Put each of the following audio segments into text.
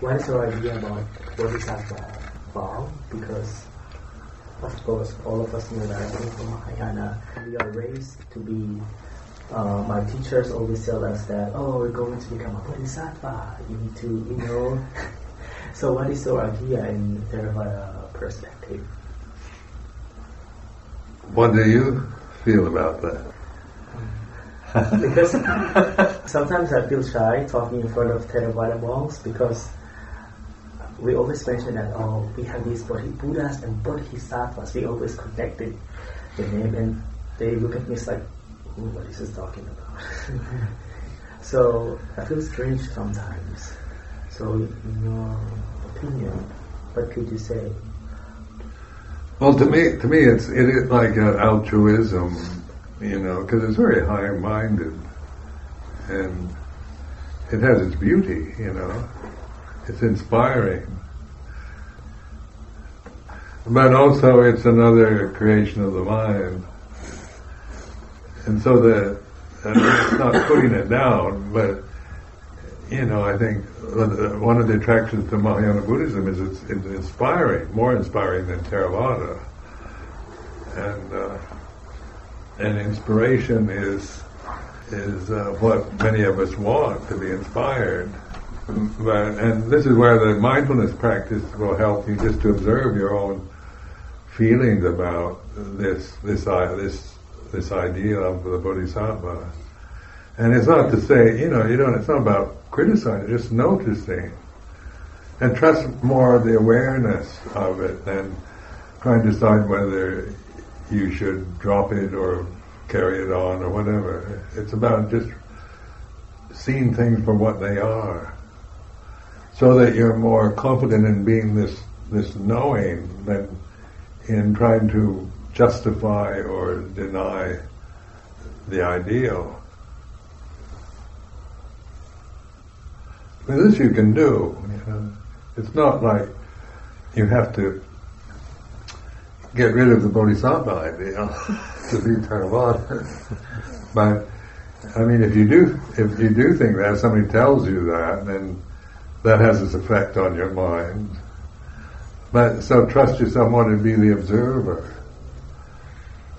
what is your idea about Bodhisattva form? Because, of course, all of us know that coming from Mahayana, we are raised to be, our teachers always tell us that, oh, we're going to become a Bodhisattva, you need to, So what is your idea in Theravada perspective? What do you feel about that? Because sometimes I feel shy talking in front of Theravada monks because we always mention that, oh, we have these Buddhas and Bodhisattvas. We always connected the name, and they look at me like, what is this talking about? So I feel strange sometimes. So in your opinion, what could you say? Well, to me, it is like altruism, because it's very high-minded, and it has its beauty, It's inspiring. But also it's another creation of the mind. And so it's not putting it down, but, I think one of the attractions to Mahayana Buddhism is it's inspiring, more inspiring than Theravada. And inspiration is what many of us want, to be inspired. And this is where the mindfulness practice will help you just to observe your own feelings about this idea of the Bodhisattva. And it's not to say, it's not about criticizing, just noticing. And trust more of the awareness of it than trying to decide whether you should drop it or carry it on or whatever. It's about just seeing things for what they are, so that you're more confident in being this knowing than in trying to justify or deny the ideal. But this you can do. It's not like you have to get rid of the Bodhisattva idea to be Theravada. But I mean, if you do think that, if somebody tells you that, then that has its effect on your mind. But so trust yourself more to be the observer.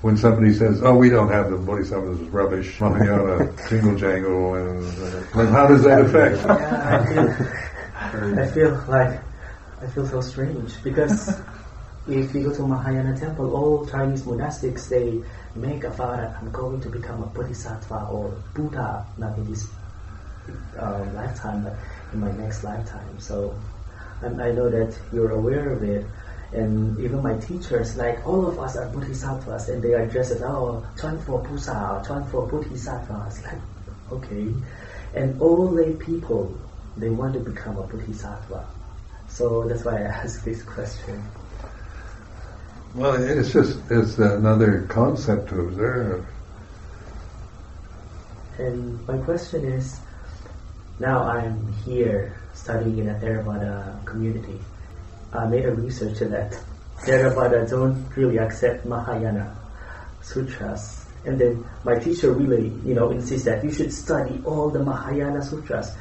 When somebody says, "Oh, we don't have the Bodhisattva, this is rubbish, Mahayana, jingle jangle," and how does that affect? I feel so strange because if you go to Mahayana temple, all Chinese monastics, they make a vow that I'm going to become a Bodhisattva or Buddha, not in this lifetime, but in my next lifetime. So I know that you're aware of it, and even my teachers, like all of us are Bodhisattvas, and they are dressed as, chant for Buddha, chant for Bodhisattva. It's like, okay. And all lay people, they want to become a Bodhisattva. So that's why I asked this question. Well, it's another concept to observe. And my question is, now I'm here studying in a Theravada community. I made a research that Theravada don't really accept Mahayana sutras. And then my teacher really, insists that you should study all the Mahayana sutras.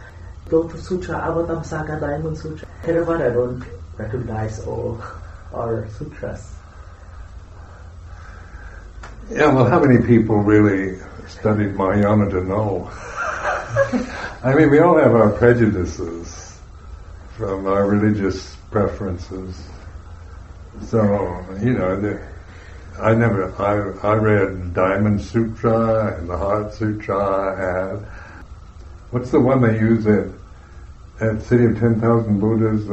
Go to Sutra, Avatamsaka Diamond Sutra. Theravada don't recognize all our sutras. Yeah, well, how many people really studied Mahayana to know? I mean, we all have our prejudices from our religious preferences. So, I read Diamond Sutra and the Heart Sutra, and what's the one they use at City of 10,000 Buddhas?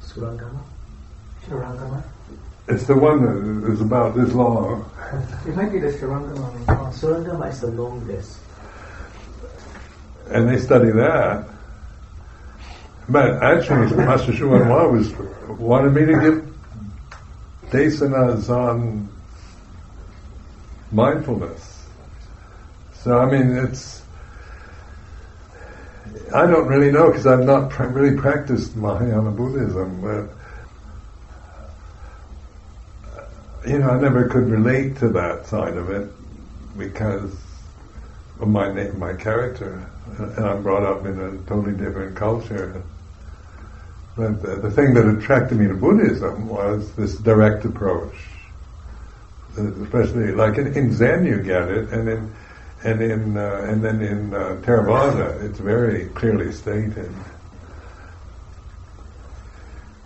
Surangama? It's the one that is about this long. It might be the Surangama. Surangama is the longest. And they study that. But actually, Master Shuan wanted me to give desanas on mindfulness. So, I mean, I don't really know, because I've not really practiced Mahayana Buddhism, but I never could relate to that side of it because of my character, and I'm brought up in a totally different culture. But the thing that attracted me to Buddhism was this direct approach. Especially like in Zen you get it, and then in Theravada it's very clearly stated.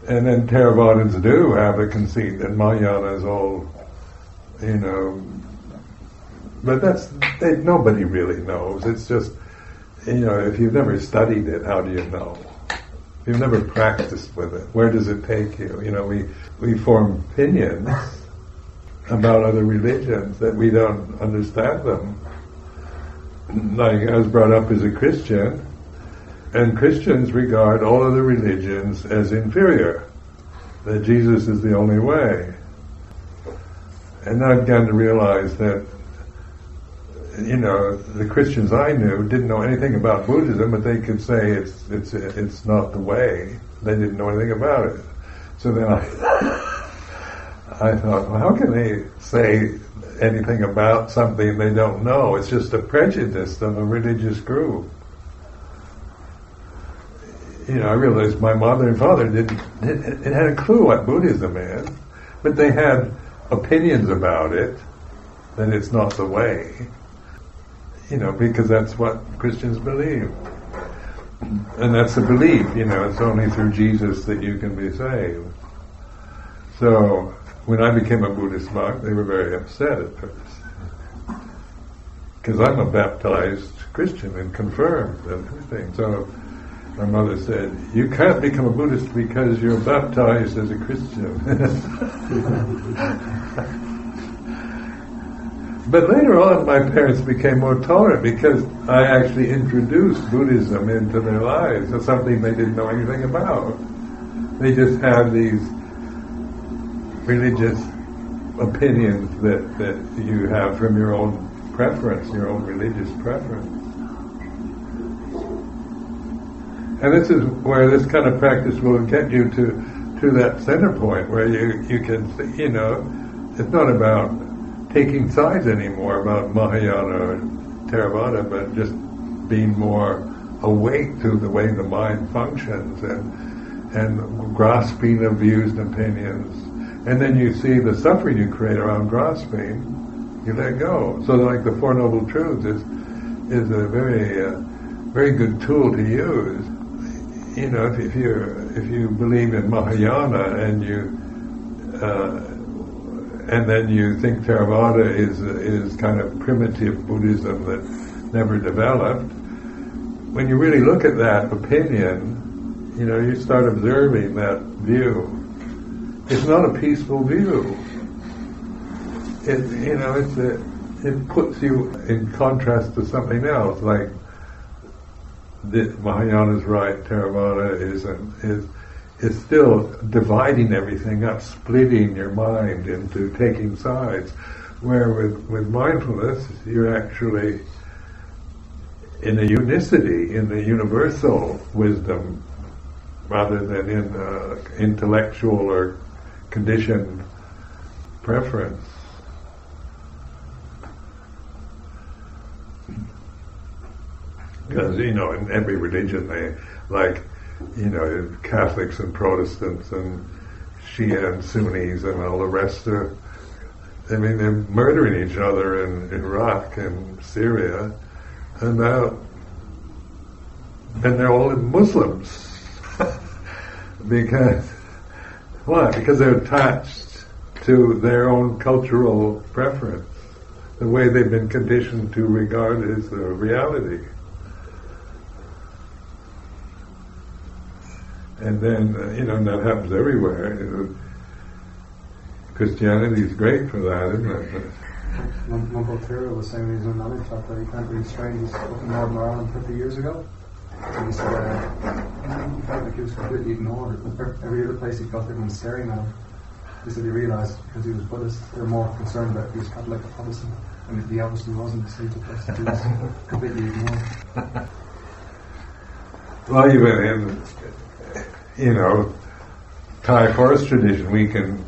And then Theravadins do have a conceit that Mahayana is all, but nobody really knows. It's just, if you've never studied it, how do you know? If you've never practiced with it, where does it take you? We form opinions about other religions that we don't understand them. Like, I was brought up as a Christian, and Christians regard all other religions as inferior, that Jesus is the only way. And I began to realize that, the Christians I knew didn't know anything about Buddhism, but they could say it's not the way. They didn't know anything about it. So then I thought, well, how can they say anything about something they don't know? It's just a prejudice of a religious group. I realized my mother and father didn't had a clue what Buddhism is, but they had opinions about it, that it's not the way, because that's what Christians believe. And that's a belief, it's only through Jesus that you can be saved. So, when I became a Buddhist monk, they were very upset at first. Because I'm a baptized Christian and confirmed and everything. So, my mother said, you can't become a Buddhist because you're baptized as a Christian. But later on, my parents became more tolerant because I actually introduced Buddhism into their lives. It's something they didn't know anything about. They just had these religious opinions that you have from your own preference, your own religious preference. And this is where this kind of practice will get you to that center point where you can see, it's not about taking sides anymore about Mahayana or Theravada, but just being more awake to the way the mind functions and grasping of views and opinions. And then you see the suffering you create around grasping, you let go. So like the Four Noble Truths is a very good tool to use. If you believe in Mahayana and then you think Theravada is kind of primitive Buddhism that never developed, when you really look at that opinion, you start observing that view. It's not a peaceful view. It puts you in contrast to something else, like Mahayana's right, Theravada is still dividing everything up, splitting your mind into taking sides. Where with mindfulness, you're actually in a unicity, in the universal wisdom, rather than in intellectual or conditioned preference. Because, in every religion they, Catholics and Protestants and Shia and Sunnis and all the rest they're murdering each other in Iraq and Syria, and they're all Muslims. Because, why? Because they're attached to their own cultural preference, the way they've been conditioned to regard as the reality. And then, that happens everywhere. Christianity is great for that, isn't it? Mongo was saying he's another talk that he can't read strangers up in Northern Ireland 50 years ago. And he said he felt like he was completely ignored. Every other place he felt everyone staring at him. He said he realised because he was Buddhist, they were more concerned about if he was Catholic or Protestant. And if he obviously wasn't, so he was completely ignored. Well, even in Thai forest tradition, we can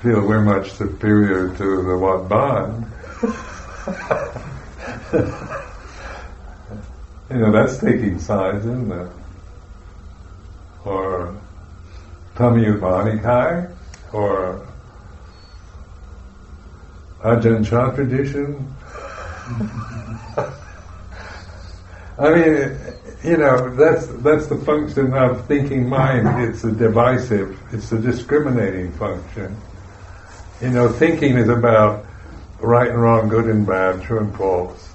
feel we're much superior to the Wat Ban. That's taking sides, isn't it? or Tamiyubanikai, or Ajahn tradition. I mean, that's the function of thinking mind. It's a divisive, it's a discriminating function. Thinking is about right and wrong, good and bad, true and false.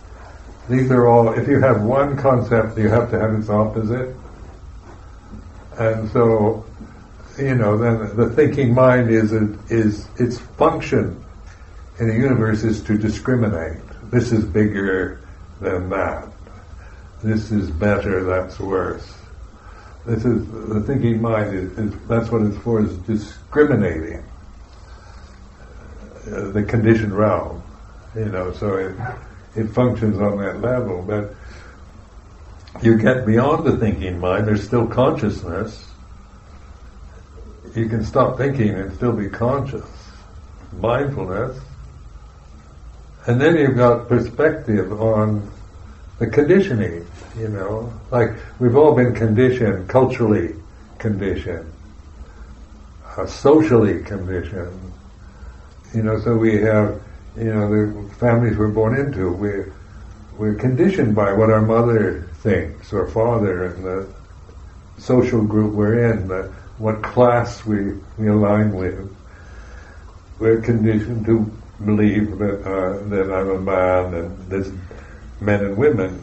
These are all, if you have one concept, you have to have its opposite. And so, then the thinking mind is its function in the universe is to discriminate. This is bigger than that. This is better, that's worse. This is, the thinking mind is that's what it's for, is discriminating the conditioned realm. So it functions on that level. But you get beyond the thinking mind, there's still consciousness. You can stop thinking and still be conscious. Mindfulness. And then you've got perspective on the conditioning, like we've all been conditioned, culturally conditioned, socially conditioned, so we have, the families we're born into, we're conditioned by what our mother thinks, or father, and the social group we're in, what class we align with. We're conditioned to believe that I'm a man, and there's men and women.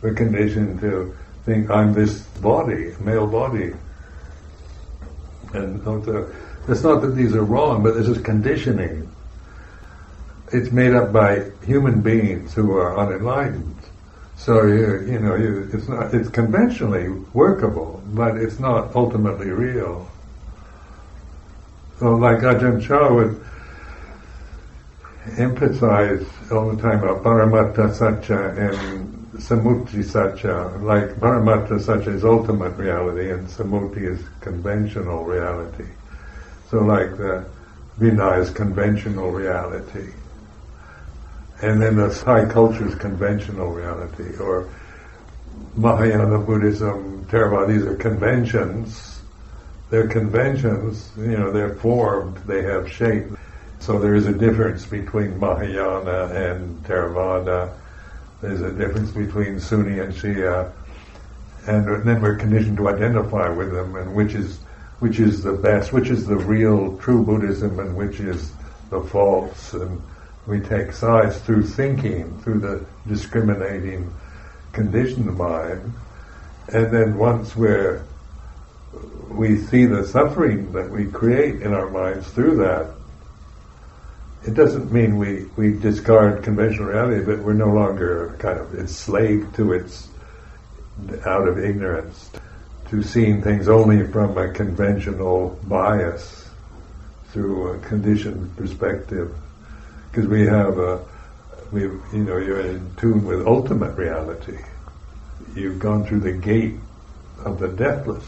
We're conditioned to think I'm this body, male body. And it's not that these are wrong, but this is conditioning. It's made up by human beings who are unenlightened. So it's conventionally workable, but it's not ultimately real. So like Ajahn Chah would emphasize all the time about Paramatta Satcha and Samuti Satcha. Like Paramatta Satcha is ultimate reality and Samuti is conventional reality. So like the Vinaya is conventional reality. And then the Thai culture is conventional reality. Or Mahayana Buddhism, Theravada, these are conventions. They're conventions, they're formed, they have shape. So there is a difference between Mahayana and Theravada. There's a difference between Sunni and Shia, and then we're conditioned to identify with them, and which is the best, which is the real, true Buddhism, and which is the false. And we take sides through thinking, through the discriminating, conditioned mind, and then once we see the suffering that we create in our minds through that, it doesn't mean we discard conventional reality, but we're no longer kind of enslaved to its, out of ignorance, to seeing things only from a conventional bias, through a conditioned perspective. Because you're in tune with ultimate reality. You've gone through the gate of the deathless.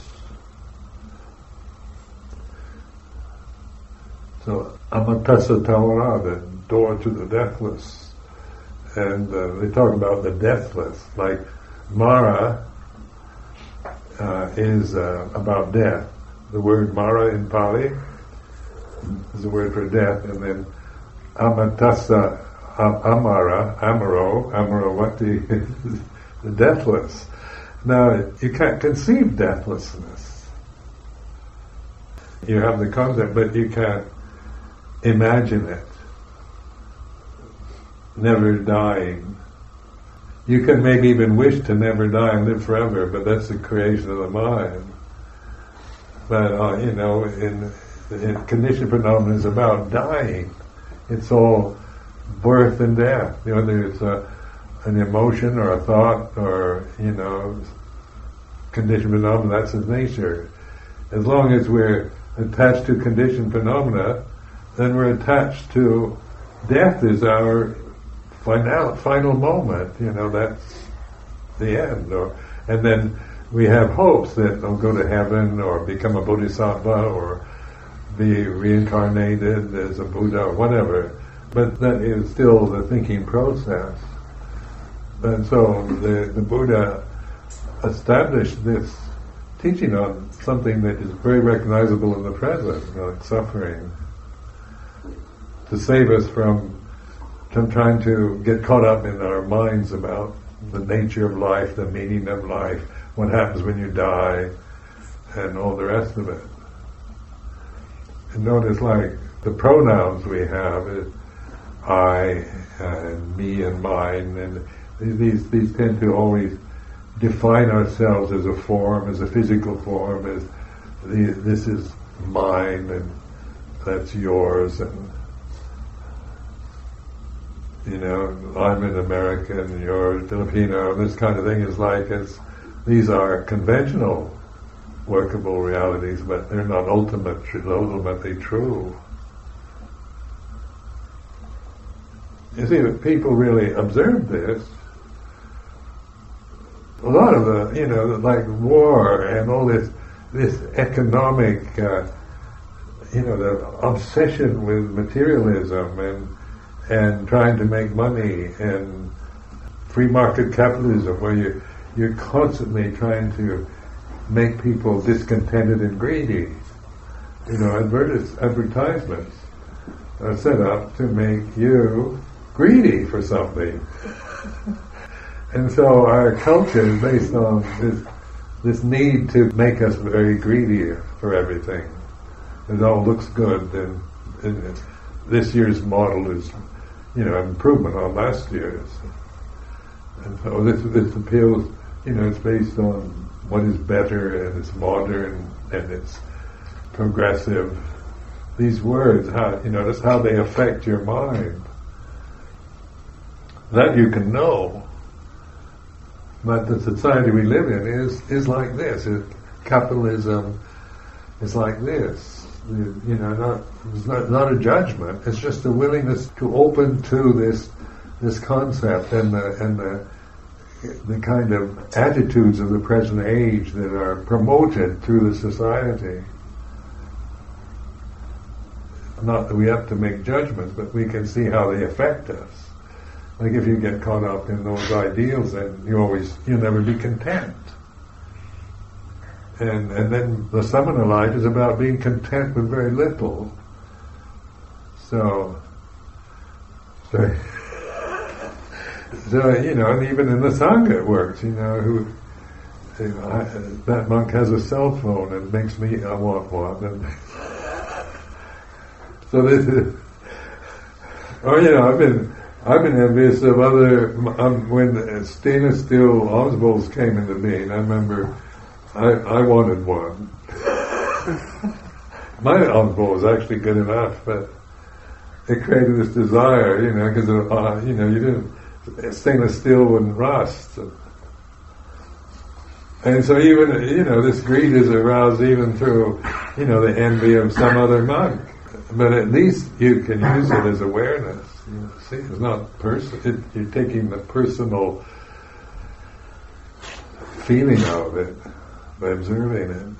So Amatassa Tawara, the door to the deathless. And they talk about the deathless. Like Mara is about death. The word Mara in Pali is the word for death. And then Amatassa Amarovati, the deathless. Now, you can't conceive deathlessness. You have the concept, but you can't imagine it. Never dying. You can maybe even wish to never die and live forever, but that's the creation of the mind. But, in conditioned phenomena is about dying. It's all birth and death. Whether it's an emotion or a thought or, conditioned phenomena, that's its nature. As long as we're attached to conditioned phenomena, then we're attached to death is our final moment. That's the end. And then we have hopes that they'll go to heaven or become a Bodhisatva or be reincarnated as a Buddha or whatever. But that is still the thinking process. And so the Buddha established this teaching on something that is very recognizable in the present, like suffering, to save us from trying to get caught up in our minds about the nature of life, the meaning of life, what happens when you die, and all the rest of it. And notice, like, the pronouns we have is I and me and mine, and these tend to always define ourselves as a form, as a physical form, as this is mine and that's yours, and I'm an American, you're Filipino. This kind of thing is like these are conventional, workable realities, but they're not ultimately true. You see, if people really observe this, a lot of the, like war and all this economic, the obsession with materialism and trying to make money and free market capitalism, where you're constantly trying to make people discontented and greedy. Advertisements are set up to make you greedy for something. And so our culture is based on this need to make us very greedy for everything. It all looks good, and this year's model is, improvement on last year's. And so this appeals, it's based on what is better, and it's modern, and it's progressive. These words, that's how they affect your mind. That you can know. But the society we live in is like this. Capitalism is like this. It's not a judgment. It's just a willingness to open to this concept and the kind of attitudes of the present age that are promoted through the society. Not that we have to make judgments, but we can see how they affect us. Like if you get caught up in those ideals, then you'll never be content. And then the seminal life is about being content with very little. So and even in the Sangha it works, that monk has a cell phone and makes me, I want one. And so this is, I've been envious of other, when stainless steel alms bowls came into being, I remember I wanted one. My alms bowl was actually good enough, but it created this desire, because stainless steel wouldn't rust. And so even, this greed is aroused even through, the envy of some other monk. But at least you can use it as awareness. See, it's not you're taking the personal feeling of it by observing it.